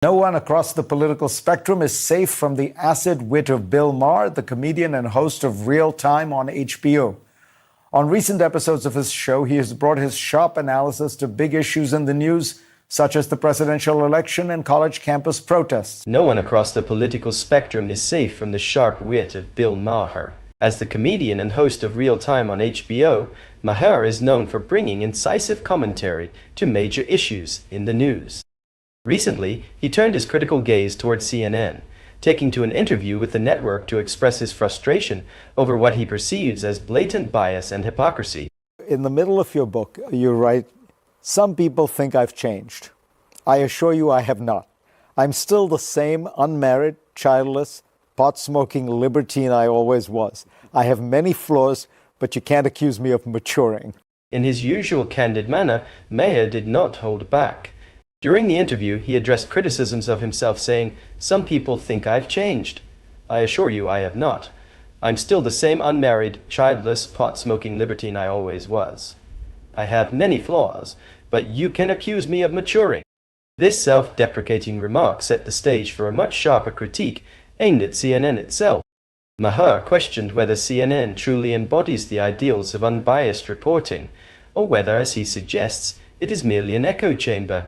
No one across the political spectrum is safe from the acid wit of Bill Maher, the comedian and host of Real Time on HBO. On recent episodes of his show, he has brought his sharp analysis to big issues in the news, such as the presidential election and college campus protests. No one across the political spectrum is safe from the sharp wit of Bill Maher. As the comedian and host of Real Time on HBO, Maher is known for bringing incisive commentary to major issues in the news. Recently, he turned his critical gaze toward CNN, taking to an interview with the network to express his frustration over what he perceives as blatant bias and hypocrisy. In the middle of your book, you write, "Some people think I've changed. I assure you I have not. I'm still the same unmarried, childless, pot-smoking libertine I always was. I have many flaws, but you can't accuse me of maturing." In his usual candid manner, Maher did not hold back. During the interview, he addressed criticisms of himself, saying, "Some people think I've changed. I assure you I have not. I'm still the same unmarried, childless, pot-smoking libertine I always was. I have many flaws, but you can accuse me of maturing." This self-deprecating remark set the stage for a much sharper critique aimed at CNN itself. Maher questioned whether CNN truly embodies the ideals of unbiased reporting, or whether, as he suggests, it is merely an echo chamber.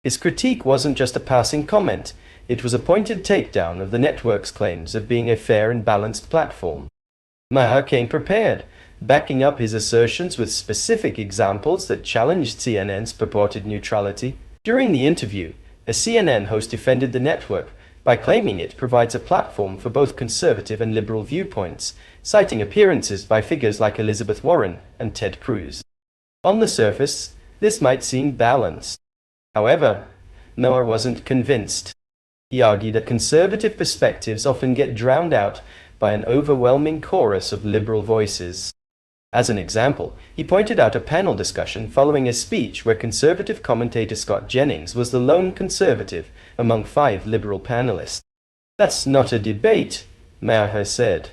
His critique wasn't just a passing comment, it was a pointed takedown of the network's claims of being a fair and balanced platform. Maher came prepared, backing up his assertions with specific examples that challenged CNN's purported neutrality. During the interview, a CNN host defended the network by claiming it provides a platform for both conservative and liberal viewpoints, citing appearances by figures like Elizabeth Warren and Ted Cruz. On the surface, this might seem balanced. However, Maher wasn't convinced. He argued that conservative perspectives often get drowned out by an overwhelming chorus of liberal voices. As an example, he pointed out a panel discussion following a speech where conservative commentator Scott Jennings was the lone conservative among 5 liberal panelists. "That's not a debate," Maher said.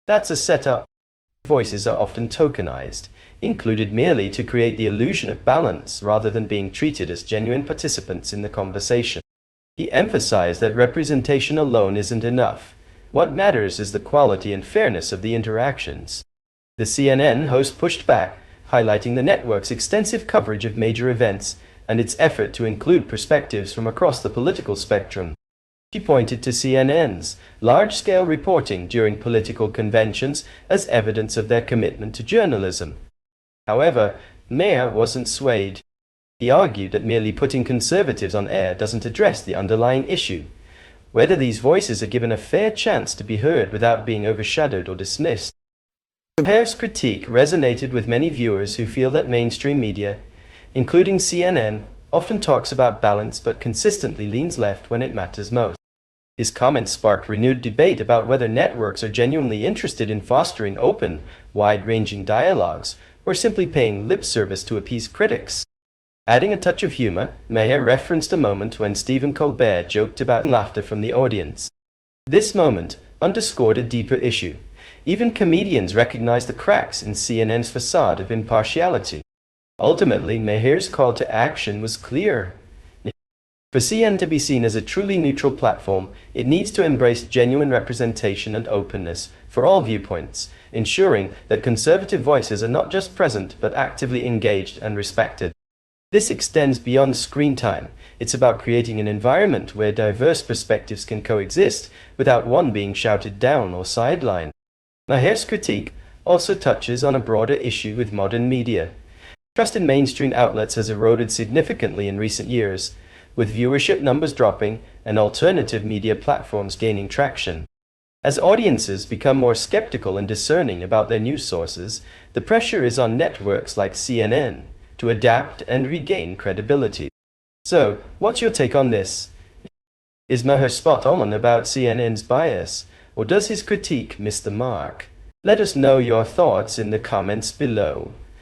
"That's a setup. Voices are often tokenized, included merely to create the illusion of balance rather than being treated as genuine participants in the conversation." He emphasized that representation alone isn't enough. What matters is the quality and fairness of the interactions. The CNN host pushed back, highlighting the network's extensive coverage of major events and its effort to include perspectives from across the political spectrum. She pointed to CNN's large-scale reporting during political conventions as evidence of their commitment to journalism. However, Maher wasn't swayed. He argued that merely putting conservatives on air doesn't address the underlying issue, whether these voices are given a fair chance to be heard without being overshadowed or dismissed. Maher's critique resonated with many viewers who feel that mainstream media, including CNN, often talks about balance but consistently leans left when it matters most. His comments sparked renewed debate about whether networks are genuinely interested in fostering open, wide-ranging dialogues, or simply paying lip service to appease critics. Adding a touch of humor, Maher referenced a moment when Stephen Colbert joked about laughter from the audience. This moment underscored a deeper issue. Even comedians recognized the cracks in CNN's facade of impartiality. Ultimately, Maher's call to action was clear. For CNN to be seen as a truly neutral platform, it needs to embrace genuine representation and openness for all viewpoints, ensuring that conservative voices are not just present but actively engaged and respected. This extends beyond screen time. It's about creating an environment where diverse perspectives can coexist without one being shouted down or sidelined. Maher's critique also touches on a broader issue with modern media. Trust in mainstream outlets has eroded significantly in recent years, with viewership numbers dropping and alternative media platforms gaining traction. As audiences become more skeptical and discerning about their news sources, the pressure is on networks like CNN to adapt and regain credibility. So, what's your take on this? Is Maher spot on about CNN's bias, or does his critique miss the mark? Let us know your thoughts in the comments below.